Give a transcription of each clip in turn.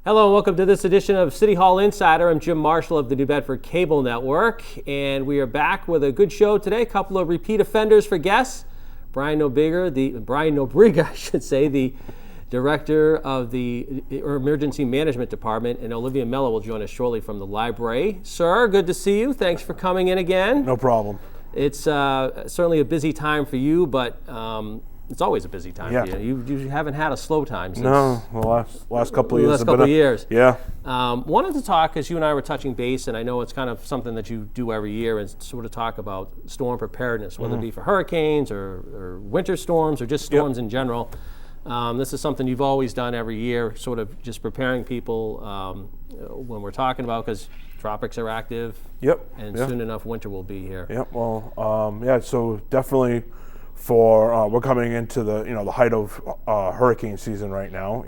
Hello and welcome to this edition of City Hall Insider. I'm Jim Marshall of the New Bedford Cable Network, and we are back with a good show today. A couple of repeat offenders for guests. Brian Nobrega, the Director of the Emergency Management Department, and Olivia Mello will join us shortly from the library. Sir, good to see you. Thanks for coming in again. No problem. It's certainly a busy time for you, but it's always a busy time for you. You haven't had a slow time since the last couple of years. Last couple of years. Yeah. Wanted to talk, as you and I were touching base, and I know it's kind of something that you do every year, and sort of talk about storm preparedness, whether it be for hurricanes or winter storms or just storms in general. This is something you've always done every year, sort of just preparing people when we're talking about, because tropics are active. And soon enough winter will be here. So definitely we're coming into the height of hurricane season right now.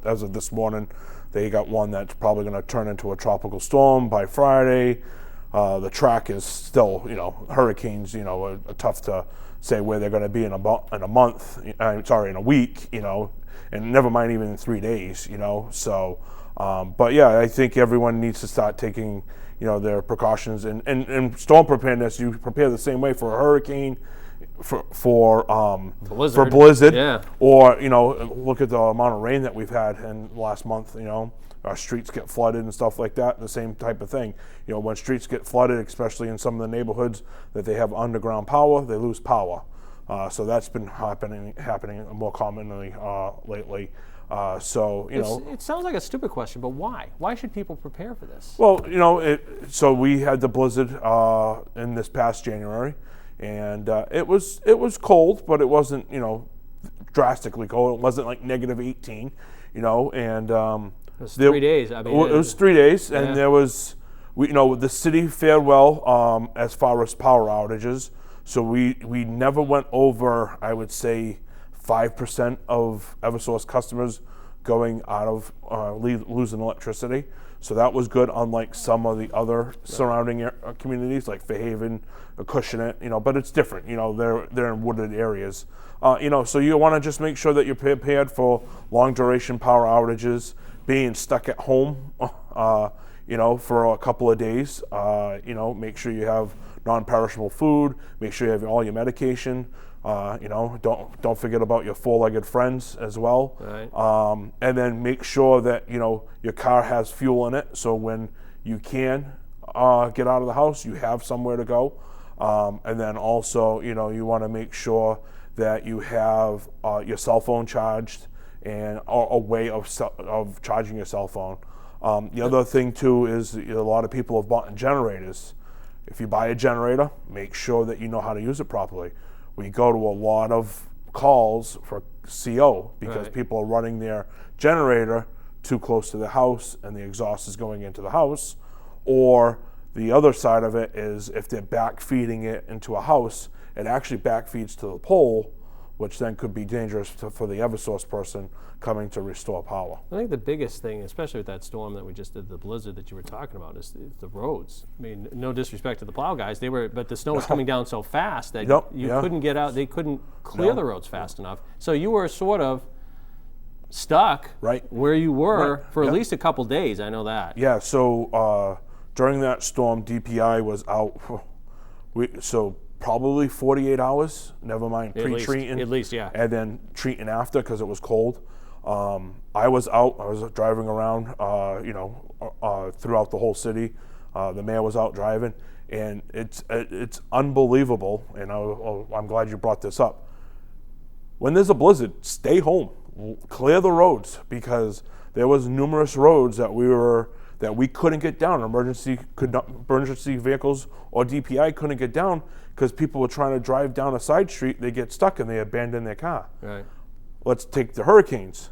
As of this morning, they got one that's probably going to turn into a tropical storm by Friday. The track is still, hurricanes, are tough to say where they're going to be in a week, and never mind even in 3 days, So, I think everyone needs to start taking, their precautions and storm preparedness. You prepare the same way for a hurricane, for blizzard, or look at the amount of rain that we've had in the last month. Our streets get flooded and stuff like that. The same type of thing. When streets get flooded, especially in some of the neighborhoods that they have underground power, they lose power. So that's been happening more commonly lately. It sounds like a stupid question, but why? Why should people prepare for this? Well, so we had the blizzard in this past January. And it was cold, but it wasn't drastically cold. It wasn't like negative 18, and it was 3 days. It was 3 days, and there was the city fared well as far as power outages. So we never went over, I would say, 5% of Eversource customers going out of losing electricity. So that was good, unlike some of the other surrounding communities like Fairhaven, Acushnet, but it's different. They're in wooded areas. So you want to just make sure that you're prepared for long duration power outages, being stuck at home, for a couple of days. Make sure you have non-perishable food. Make sure you have all your medication. Don't forget about your four-legged friends as well. Right. And then make sure that your car has fuel in it, so when you can get out of the house, you have somewhere to go. And then also, you want to make sure that you have your cell phone charged and a way of charging your cell phone. The other thing too is a lot of people have bought generators. If you buy a generator, make sure that you know how to use it properly. We go to a lot of calls for CO because people are running their generator too close to the house and the exhaust is going into the house. Or the other side of it is if they're back feeding it into a house, it actually back feeds to the pole, which then could be dangerous for the Eversource person coming to restore power. I think the biggest thing, especially with that storm that we just did, the blizzard that you were talking about, is the roads. I mean, no disrespect to the plow guys, but the snow was coming down so fast that you couldn't get out. They couldn't clear the roads fast enough. So you were sort of stuck where you were for at least a couple days. I know that. Yeah. So during that storm, DPI was out. Probably 48 hours, never mind pre-treating. At least, yeah. And then treating after because it was cold. I was out. I was driving around, throughout the whole city. The mayor was out driving, and it's unbelievable. And I'm glad you brought this up. When there's a blizzard, stay home, clear the roads, because there was numerous roads that we couldn't get down. Emergency vehicles or DPI couldn't get down because people were trying to drive down a side street. They get stuck and they abandon their car. Right. Let's take the hurricanes.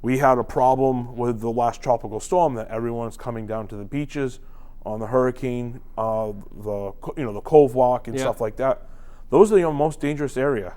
We had a problem with the last tropical storm that everyone's coming down to the beaches on the hurricane, the Cove Walk and stuff like that. Those are the most dangerous area.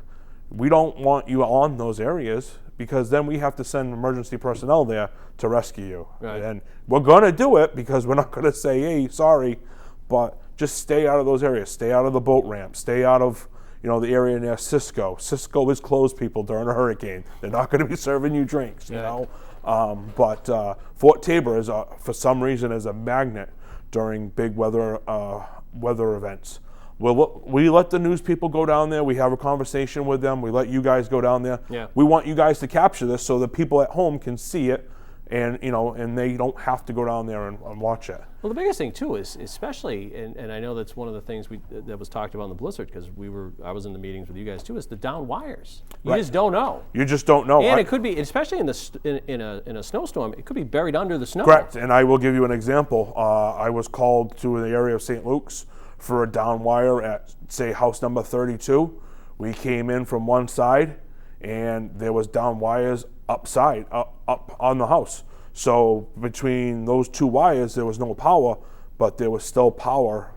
We don't want you on those areas because then we have to send emergency personnel there to rescue you. Right. And we're going to do it because we're not going to say, hey, sorry, but just stay out of those areas. Stay out of the boat ramp. Stay out of the area near Cisco. Cisco is closed, people, during a hurricane. They're not going to be serving you drinks, you know. But Fort Tabor is for some reason is a magnet during big weather events. We let the news people go down there. We have a conversation with them. We let you guys go down there. Yeah. We want you guys to capture this so that people at home can see it, and and they don't have to go down there and watch it. Well, the biggest thing too is, especially, and I know that's one of the things that was talked about in the blizzard, because I was in the meetings with you guys too, is the down wires. You just don't know. You just don't know. And it could be, especially in a snowstorm, it could be buried under the snow. Correct. And I will give you an example. I was called to the area of St. Luke's for a down wire at, say, house number 32. We came in from one side, and there was down wires up on the house. So between those two wires, there was no power, but there was still power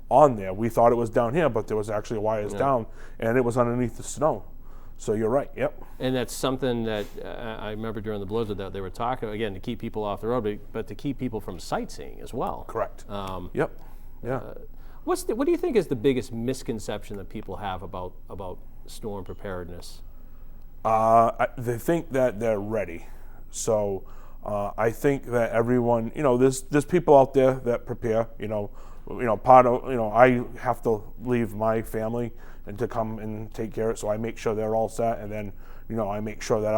on there. We thought it was down here, but there was actually wires down, and it was underneath the snow. So you're right, yep. And that's something that I remember during the blizzard that they were talking, again, to keep people off the road, but to keep people from sightseeing as well. Correct. Yep, yeah. What do you think is the biggest misconception that people have about storm preparedness? They think that they're ready. So I think that everyone, there's people out there that prepare. I have to leave my family and to come and take care of it. So I make sure they're all set, and then I make sure that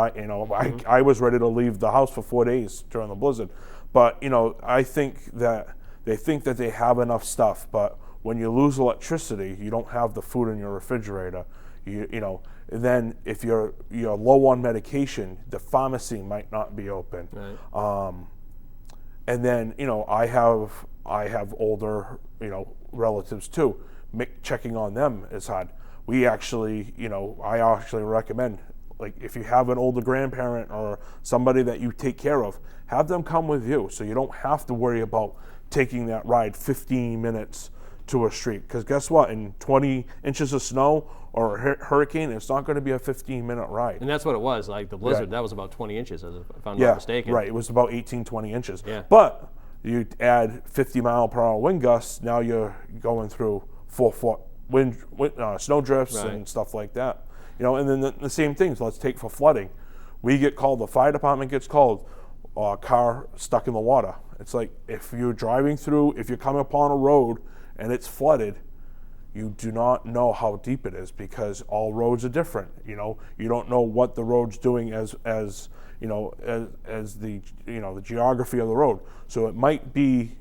I was ready to leave the house for 4 days during the blizzard. But I think that they think that they have enough stuff, but when you lose electricity, you don't have the food in your refrigerator. Then if you're low on medication, the pharmacy might not be open. Right. And then I have older relatives too. Checking on them is hard. We actually I actually recommend, like, if you have an older grandparent or somebody that you take care of, have them come with you, so you don't have to worry about taking that ride 15 minutes to a street. Because guess what? In 20 inches of snow or a hurricane, it's not going to be a 15-minute ride. And that's what it was. Like the blizzard, that was about 20 inches, if I'm not mistaken. Right. It was about 18, 20 inches. Yeah. But you add 50-mile-per-hour wind gusts, now you're going through 4-foot snow drifts and stuff like that. And then the same things. Let's take for flooding. We get called, the fire department gets called, a car stuck in the water. It's like, if you're driving through, if you're coming upon a road and it's flooded, you do not know how deep it is, because all roads are different. You don't know what the road's doing as the geography of the road. So it might be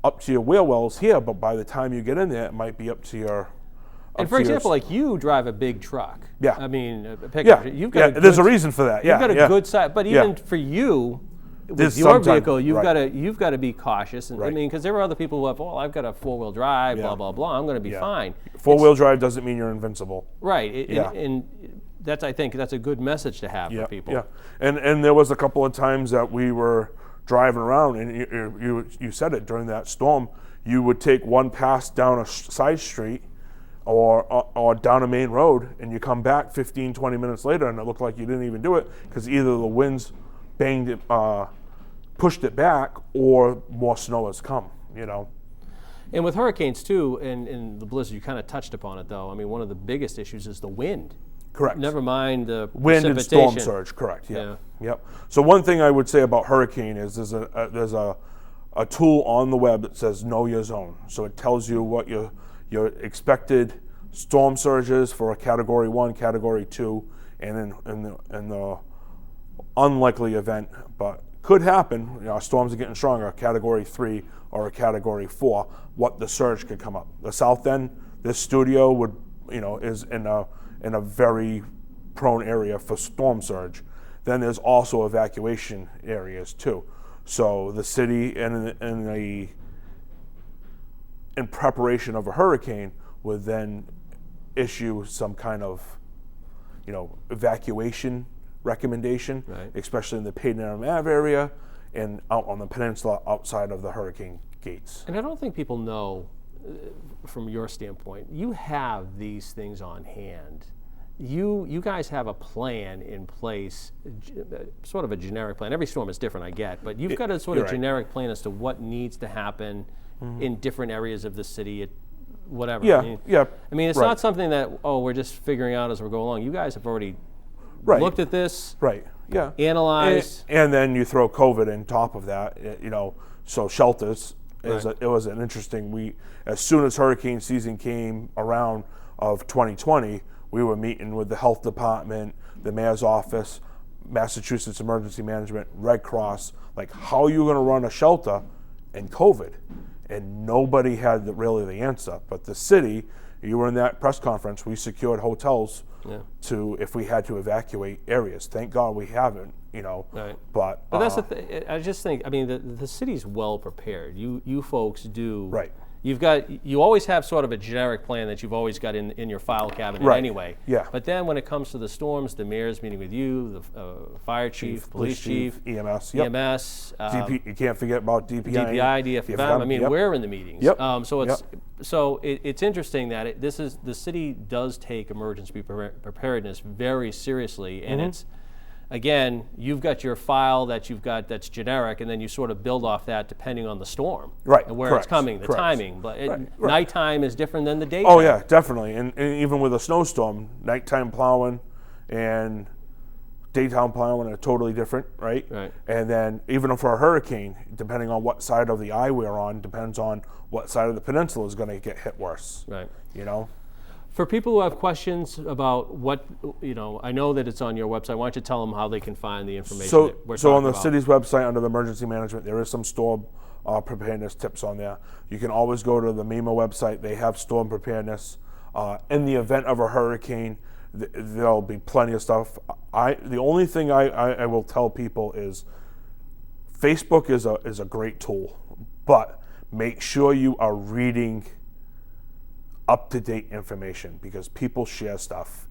up to your wheel wells here, but by the time you get in there, it might be up to your. And for example, like you drive a big truck. Yeah. I mean, a pickup. You've got there's a reason for that. You've got a good size, but even for you, with your vehicle, you've got to be cautious. And, I mean, because there are other people who have, I've got a 4-wheel drive, blah blah blah. I'm going to be fine. 4-wheel drive doesn't mean you're invincible. Right. And I think that's a good message to have for people. Yeah. And there was a couple of times that we were driving around, and you said it, during that storm, you would take one pass down a side street or down a main road, and you come back 15, 20 minutes later, and it looked like you didn't even do it, because either the winds banged it, pushed it back, or more snow has come, And with hurricanes too, and the blizzard, you kind of touched upon it though. I mean, one of the biggest issues is the wind. Correct. Never mind the wind and storm surge. Correct. Yeah. Yep. So one thing I would say about hurricane is there's a tool on the web that says know your zone. So it tells you what your expected storm surges for a Category 1, Category 2, and in the unlikely event, but could happen, storms are getting stronger, a Category 3 or a Category 4, what the surge could come up. The south end, this studio would, is in a very prone area for storm surge. Then there's also evacuation areas too. So the city in preparation of a hurricane would then issue some kind of, evacuation recommendation, especially in the Payne Ave area and out on the peninsula outside of the hurricane gates. And I don't think people know, from your standpoint, you have these things on hand. You guys have a plan in place, sort of a generic plan. Every storm is different, I get, but you've got a sort of generic plan as to what needs to happen in different areas of the city, whatever. Yeah, I mean, it's not something that, we're just figuring out as we go along. You guys have already Right. looked at this, Right. Yeah. analyzed. And then you throw COVID on top of that, so shelters Right. it was an interesting. As soon as hurricane season came around of 2020, we were meeting with the health department, the mayor's office, Massachusetts Emergency Management, Red Cross, like how are you going to run a shelter in COVID? And nobody had really the answer. But the city, you were in that press conference, we secured hotels if we had to evacuate areas. Thank God we haven't, Right. But that's the thing. I just think, the city's well prepared. You folks do. Right. You always have sort of a generic plan that you've always got in your file cabinet Right. anyway. Yeah. But then when it comes to the storms, the mayor's meeting with you, the fire chief, police chief, EMS. Yep. EMS, you can't forget about DPI. DFM. We're in the meetings. Yep. It's interesting that the city does take emergency preparedness very seriously, and it's. Again, you've got your file that's generic, and then you sort of build off that depending on the storm, right? And where Correct. it's coming, the Correct. timing. But Right. nighttime is different than the daytime. Oh yeah, definitely. And even with a snowstorm, nighttime plowing and daytime plowing are totally different, right? Right. And then even for a hurricane, depending on what side of the eye we're on, depends on what side of the peninsula is going to get hit worse. Right. For people who have questions about what, I know that it's on your website. Why don't you tell them how they can find the information that we're talking on the about? city's website under the emergency management, there is some storm preparedness tips on there. You can always go to the MEMA website. They have storm preparedness. In the event of a hurricane, there'll be plenty of stuff. The only thing I will tell people is Facebook is a great tool, but make sure you are reading up-to-date information because people share stuff.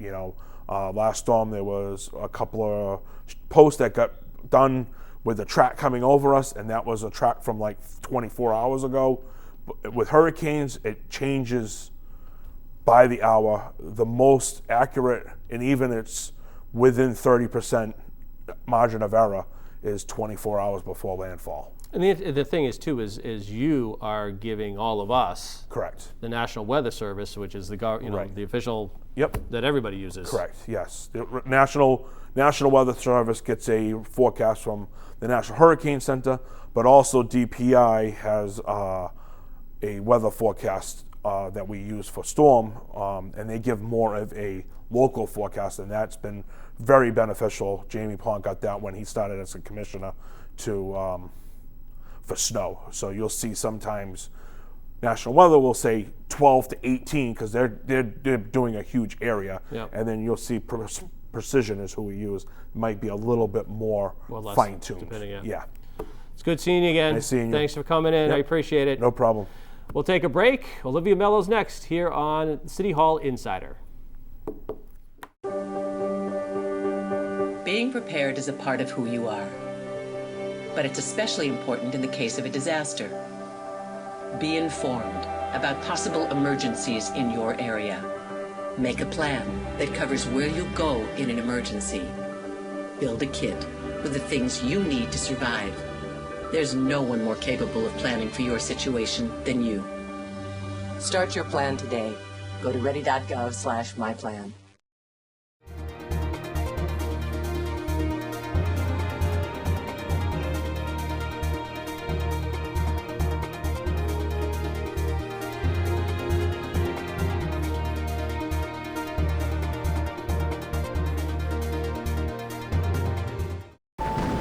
Last storm there was a couple of posts that got done with a track coming over us, and that was a track from like 24 hours ago. But with hurricanes, it changes by the hour. The most accurate, and even it's within 30% margin of error, is 24 hours before landfall. And the thing is, too, is you are giving all of us, Correct, the National Weather Service, which is Right. the official Yep. that everybody uses. Correct. Yes. The National Weather Service gets a forecast from the National Hurricane Center, but also DPI has a weather forecast that we use for storm, and they give more of a local forecast, and that's been very beneficial. Jamie Pond got that when he started as a commissioner for snow. So you'll see sometimes National Weather will say 12 to 18 because they're doing a huge area, Yep. and then you'll see Precision is who we use. Might be a little bit more less, fine-tuned. depending, Yeah. It's good seeing you again. Nice seeing you. Thanks for coming in. Yep. I appreciate it. No problem. We'll take a break. Olivia Mello's next here on City Hall Insider. Being prepared is a part of who you are, but it's especially important in the case of a disaster. Be informed about possible emergencies in your area. Make a plan that covers where you go in an emergency. Build a kit with the things you need to survive. There's no one more capable of planning for your situation than you. Start your plan today. Go to ready.gov/myplan.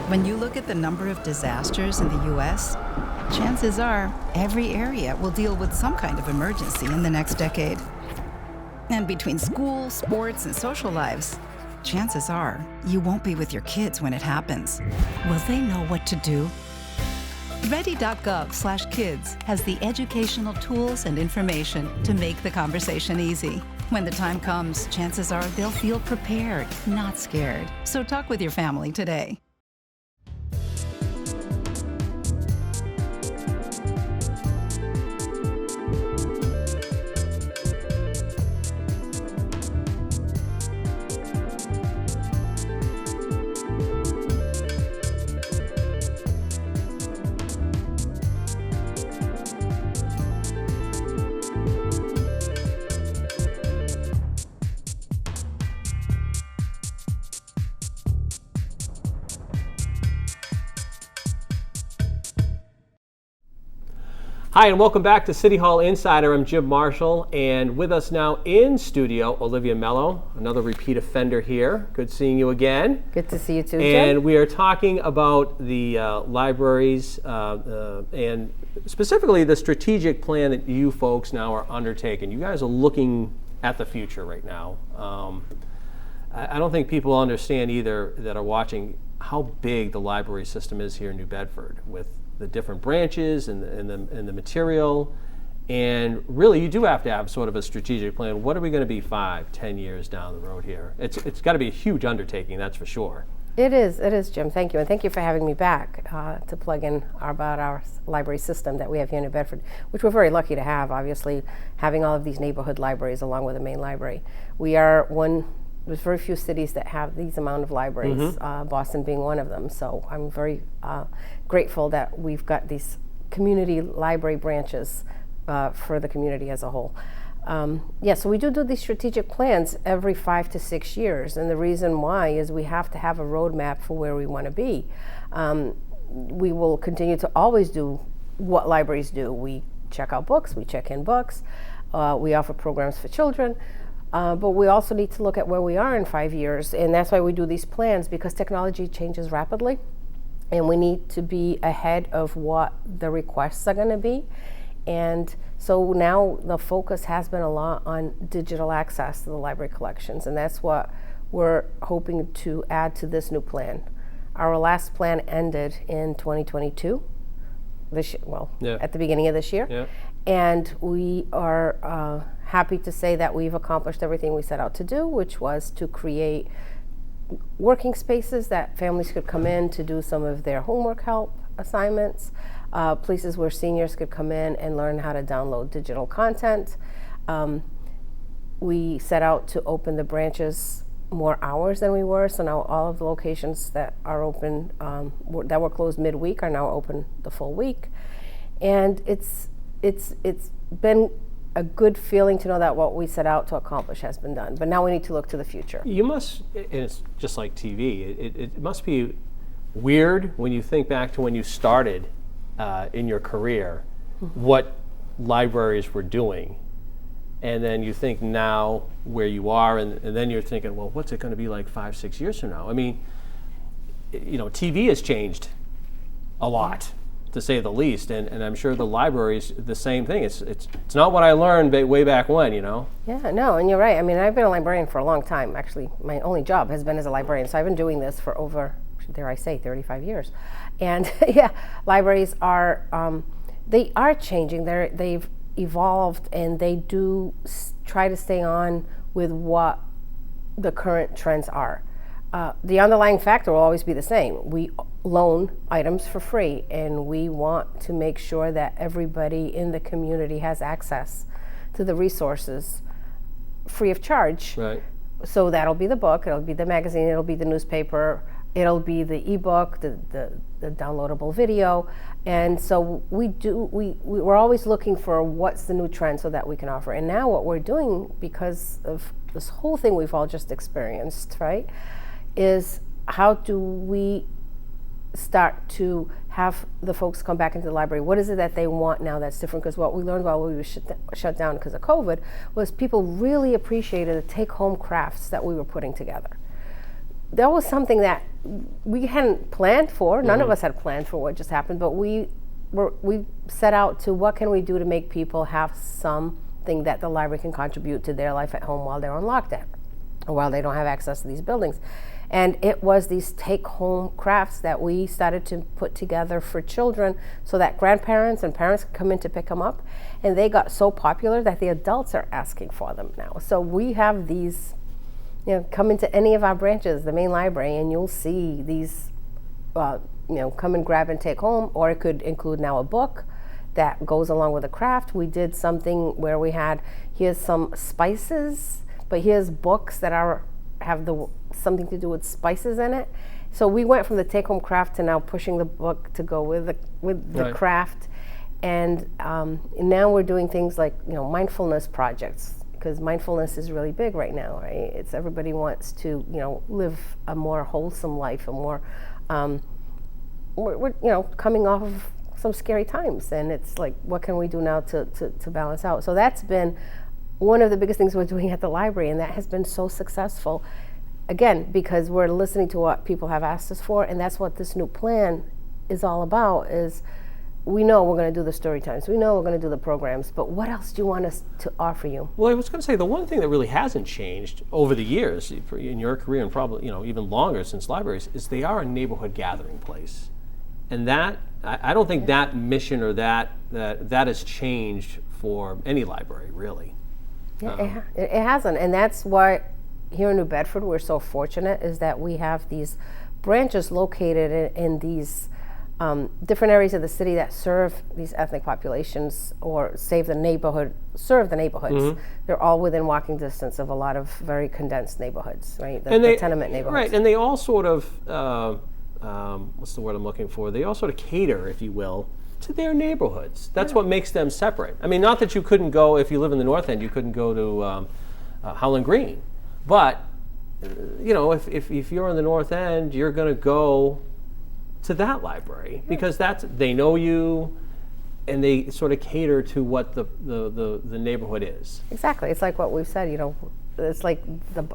When you look at the number of disasters in the U.S., chances are every area will deal with some kind of emergency in the next decade. And between school, sports, and social lives, chances are you won't be with your kids when it happens. Will they know what to do? Ready.gov/kids has the educational tools and information to make the conversation easy. When the time comes, chances are they'll feel prepared, not scared. So talk with your family today. Hi, and welcome back to City Hall Insider. I'm Jim Marshall, and with us now in studio, Olivia Mello, another repeat offender here. Good seeing you again. Good to see you too, Jim. And we are talking about the libraries and specifically the strategic plan that you folks now are undertaking. You guys are looking at the future right now. I don't think people understand either that are watching how big the library system is here in New Bedford, with the different branches and the material, and really you do have to have sort of a strategic plan. What are we going to be 5-10 years down the road here? It's got to be a huge undertaking, that's for sure. It is, Jim. Thank you, and thank you for having me back to plug in about our library system that we have here in New Bedford, which we're very lucky to have. Obviously, having all of these neighborhood libraries along with the main library, we are one. There's very few cities that have these amount of libraries, Boston being one of them. So I'm very grateful that we've got these community library branches for the community as a whole. So we do these strategic plans every 5 to 6 years, and the reason why is we have to have a roadmap for where we want to be. We will continue to always do what libraries do. We check out books, we check in books, we offer programs for children. But we also need to look at where we are in 5 years, and that's why we do these plans, because technology changes rapidly, and we need to be ahead of what the requests are going to be. And so now the focus has been a lot on digital access to the library collections, and that's what we're hoping to add to this new plan. Our last plan ended in 2022, at the beginning of this year. Yeah. And we are happy to say that we've accomplished everything we set out to do, which was to create working spaces that families could come in to do some of their homework help assignments, places where seniors could come in and learn how to download digital content. We set out to open the branches more hours than we were, so now all of the locations that are open, that were closed midweek, are now open the full week. And it's been a good feeling to know that what we set out to accomplish has been done. But now we need to look to the future. You must, and it's just like TV, it must be weird when you think back to when you started in your career, what libraries were doing. And then you think now where you are, and then you're thinking, well, what's it going to be like 5-6 years from now? I mean, TV has changed a lot, to say the least, and I'm sure the library's the same thing. It's not what I learned way back when, Yeah, no, and you're right. I mean, I've been a librarian for a long time. Actually, my only job has been as a librarian, so I've been doing this for over, dare I say, 35 years. And yeah, libraries are, they are changing. They've evolved, and they do try to stay on with what the current trends are. The underlying factor will always be the same. We loan items for free, and we want to make sure that everybody in the community has access to the resources free of charge. Right. So that'll be the book, it'll be the magazine, it'll be the newspaper, it'll be the ebook, the downloadable video. And so we're always looking for what's the new trend so that we can offer. And now what we're doing, because of this whole thing we've all just experienced, right, is how do we start to have the folks come back into the library? What is it that they want now that's different? Because what we learned while we were shut down because of COVID was people really appreciated the take-home crafts that we were putting together. That was something that we hadn't planned for. None of us had planned for what just happened, but we set out to what can we do to make people have something that the library can contribute to their life at home while they're on lockdown, or while they don't have access to these buildings. And it was these take-home crafts that we started to put together for children so that grandparents and parents could come in to pick them up. And they got so popular that the adults are asking for them now. So we have these, come into any of our branches, the main library, and you'll see these, come and grab and take home, or it could include now a book that goes along with a craft. We did something where we had, here's some spices, but here's books that have something to do with spices in it. So we went from the take-home craft to now pushing the book to go with the Right. craft, and now we're doing things like mindfulness projects, because mindfulness is really big right now, right? It's everybody wants to live a more wholesome life, a more we're coming off of some scary times, and it's like, what can we do now to balance out? So that's been one of the biggest things we're doing at the library, and that has been so successful. Again, because we're listening to what people have asked us for, and that's what this new plan is all about, is we know we're going to do the story times, we know we're going to do the programs, but what else do you want us to offer you? Well, I was going to say, the one thing that really hasn't changed over the years in your career, and probably even longer since libraries, is they are a neighborhood gathering place. And that, I don't think that mission or that has changed for any library, really. Yeah, it hasn't, and that's why here in New Bedford we're so fortunate, is that we have these branches located in these different areas of the city that serve these ethnic populations or serve the neighborhoods. Mm-hmm. They're all within walking distance of a lot of very condensed neighborhoods, right? The tenement neighborhoods. Right, and they all sort of, what's the word I'm looking for? They all sort of cater, if you will, to their neighborhoods. That's what makes them separate. I mean, not that you couldn't go, if you live in the North End, you couldn't go to Howland Green. But, if you're in the North End, you're going to go to that library because they know you, and they sort of cater to what the neighborhood is. Exactly. It's like what we've said, it's like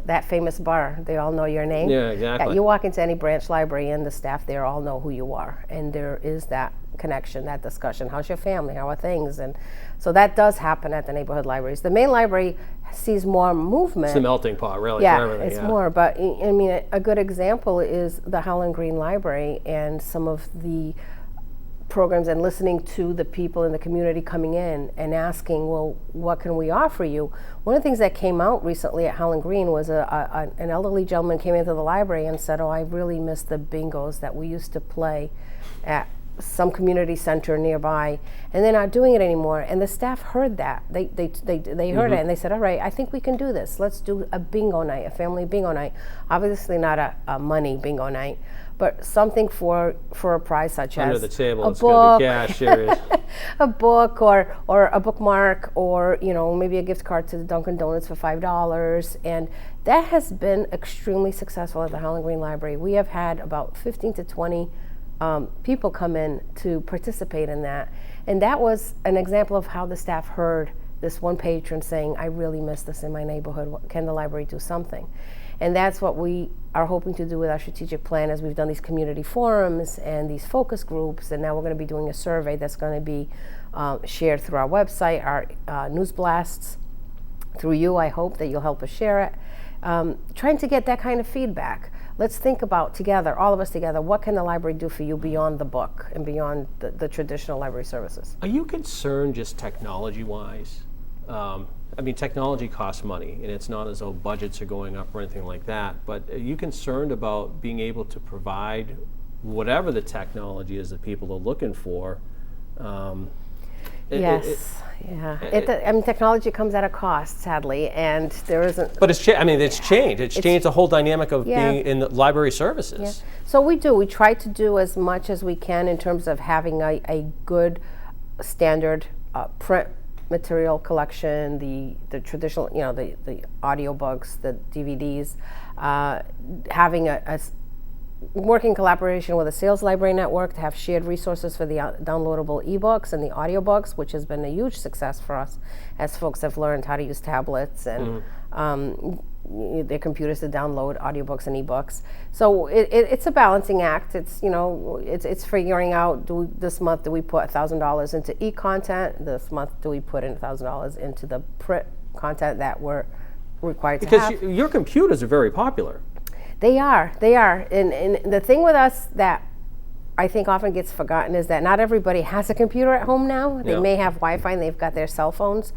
that famous bar. They all know your name. Yeah, exactly. You walk into any branch library and the staff there all know who you are. And there is that connection, that discussion. How's your family? How are things? And so that does happen at the neighborhood libraries. The main library sees more movement. It's the melting pot, really. Yeah, for everything. it's more. But I mean, a good example is the Howland Green Library and some of the programs, and listening to the people in the community coming in and asking, well, what can we offer you? One of the things that came out recently at Howland Green was an elderly gentleman came into the library and said, I really miss the bingos that we used to play at some community center nearby, and they're not doing it anymore. And the staff heard that. They heard it, and they said, all right, I think we can do this. Let's do a bingo night, a family bingo night. Obviously not a money bingo night, but something for a prize, such Under as the table, a it's book, going to be cash, serious. a book, or a bookmark, or maybe a gift card to the Dunkin' Donuts for $5. And that has been extremely successful at the Howland Green Library. We have had about 15 to 20 people come in to participate in that. And that was an example of how the staff heard this one patron saying, I really miss this in my neighborhood. Can the library do something? And that's what we are hoping to do with our strategic plan, as we've done these community forums and these focus groups, and now we're going to be doing a survey that's going to be shared through our website, our news blasts, through you. I hope that you'll help us share it. Trying to get that kind of feedback. Let's think about together, all of us together, what can the library do for you beyond the book and beyond the traditional library services? Are you concerned just technology-wise? I mean, technology costs money, and it's not as though budgets are going up or anything like that, but are you concerned about being able to provide whatever the technology is that people are looking for? Yes. I mean, technology comes at a cost, sadly, and there isn't. But it's changed. It's changed the whole dynamic of being in the library services. Yeah. So we try to do as much as we can in terms of having a good standard print material collection, the traditional, the audiobooks, the DVDs, having a working collaboration with a sales library network to have shared resources for the downloadable ebooks and the audiobooks, which has been a huge success for us as folks have learned how to use tablets and their computers to download audiobooks and ebooks. So it's a balancing act. It's it's figuring out, this month do we put $1,000 into e-content? This month do we put in $1,000 into the print content that we're required to have? Because your computers are very popular. They are. And the thing with us that I think often gets forgotten is that not everybody has a computer at home now. They may have Wi-Fi and they've got their cell phones,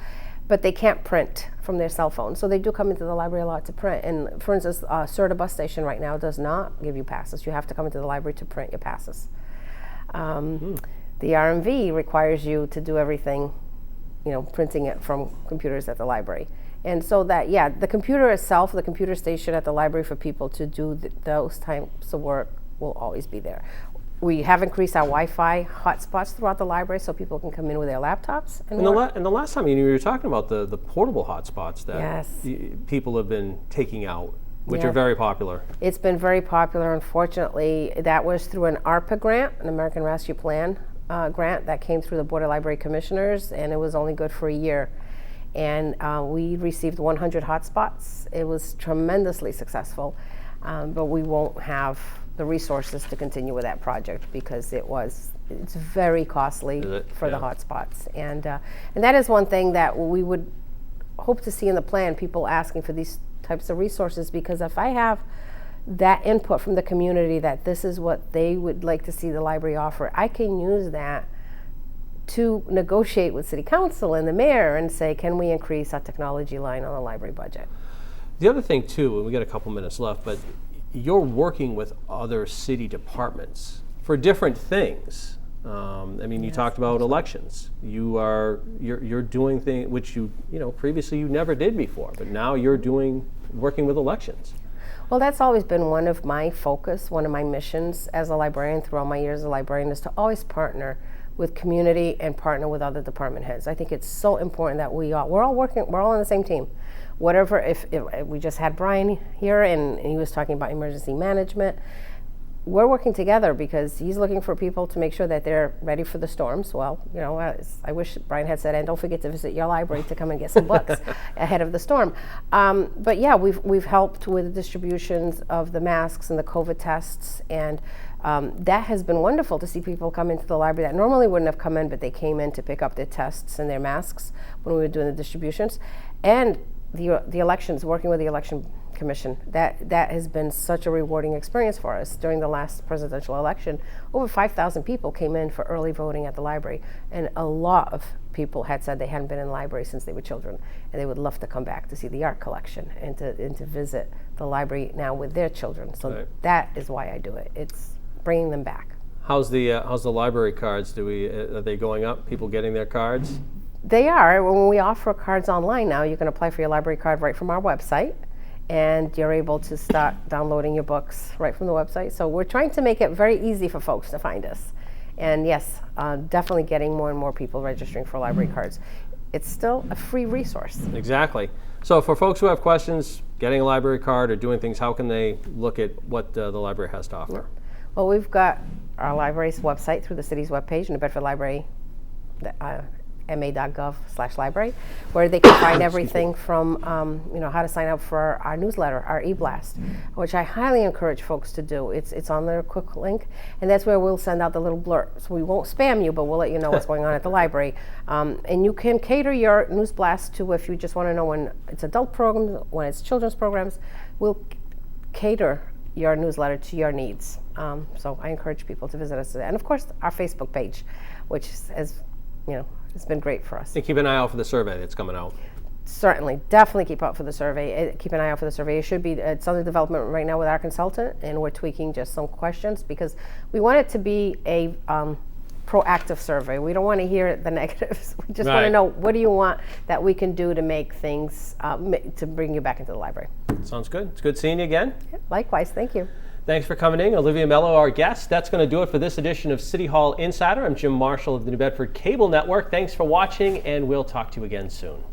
but they can't print from their cell phone. So they do come into the library a lot to print. And for instance, Serta bus station right now does not give you passes. You have to come into the library to print your passes. The RMV requires you to do everything, printing it from computers at the library. And so that, the computer itself, the computer station at the library for people to do those types of work will always be there. We have increased our Wi-Fi hotspots throughout the library so people can come in with their laptops and work. And the last time you were talking about the portable hotspots that Yes. people have been taking out, which are very popular. It's been very popular. Unfortunately, that was through an ARPA grant, an American Rescue Plan grant that came through the Board of Library Commissioners, and it was only good for a year. And we received 100 hotspots. It was tremendously successful, but we won't have the resources to continue with that project because it's very costly for the hotspots. And that is one thing that we would hope to see in the plan, people asking for these types of resources, because if I have that input from the community that this is what they would like to see the library offer, I can use that to negotiate with City Council and the mayor and say, can we increase our technology line on the library budget? The other thing too, and we got a couple minutes left, but you're working with other city departments for different things. I mean, you talked about elections. You're doing things which previously you never did before, but now you're working with elections. Well, that's always been one of my focus, one of my missions as a librarian through all my years as a librarian, is to always partner with community and partner with other department heads. I think it's so important that we're all on the same team. Whatever, if we just had Brian here and he was talking about emergency management, we're working together because he's looking for people to make sure that they're ready for the storms. Well, I wish Brian had said, and don't forget to visit your library to come and get some books ahead of the storm. But yeah, we've helped with the distributions of the masks and the COVID tests, and that has been wonderful to see people come into the library that normally wouldn't have come in, but they came in to pick up their tests and their masks when we were doing the distributions. And the elections, working with the election commission, that has been such a rewarding experience for us. During the last presidential election, over 5,000 people came in for early voting at the library, and a lot of people had said they hadn't been in the library since they were children, and they would love to come back to see the art collection and to visit the library now with their children. So that is why I do it. It's bringing them back. How's the library cards? Are they going up? People getting their cards? They are. When we offer cards online now, you can apply for your library card right from our website, and you're able to start downloading your books right from the website. So we're trying to make it very easy for folks to find us. And yes, definitely getting more and more people registering for library cards. It's still a free resource. Exactly. So for folks who have questions, getting a library card or doing things, how can they look at what the library has to offer? Well, we've got our library's website through the city's webpage, New Bedford Library, ma.gov/library, where they can find everything from how to sign up for our newsletter, our e-blast, which I highly encourage folks to do. It's on their quick link, and that's where we'll send out the little blurb. So we won't spam you, but we'll let you know what's going on at the library. And you can cater your news blast to, if you just want to know when it's adult programs, when it's children's programs, we'll cater your newsletter to your needs. So I encourage people to visit us today. And of course, our Facebook page, which has, it's been great for us. And keep an eye out for the survey that's coming out. Certainly, definitely keep out for the survey. Keep an eye out for the survey. It's under development right now with our consultant, and we're tweaking just some questions because we want it to be a proactive survey. We don't want to hear the negatives. We just want to know, what do you want that we can do to make things, to bring you back into the library. Sounds good. It's good seeing you again. Yeah, likewise, thank you. Thanks for coming in, Olivia Mello, our guest. That's going to do it for this edition of City Hall Insider. I'm Jim Marshall of the New Bedford Cable Network. Thanks for watching, and we'll talk to you again soon.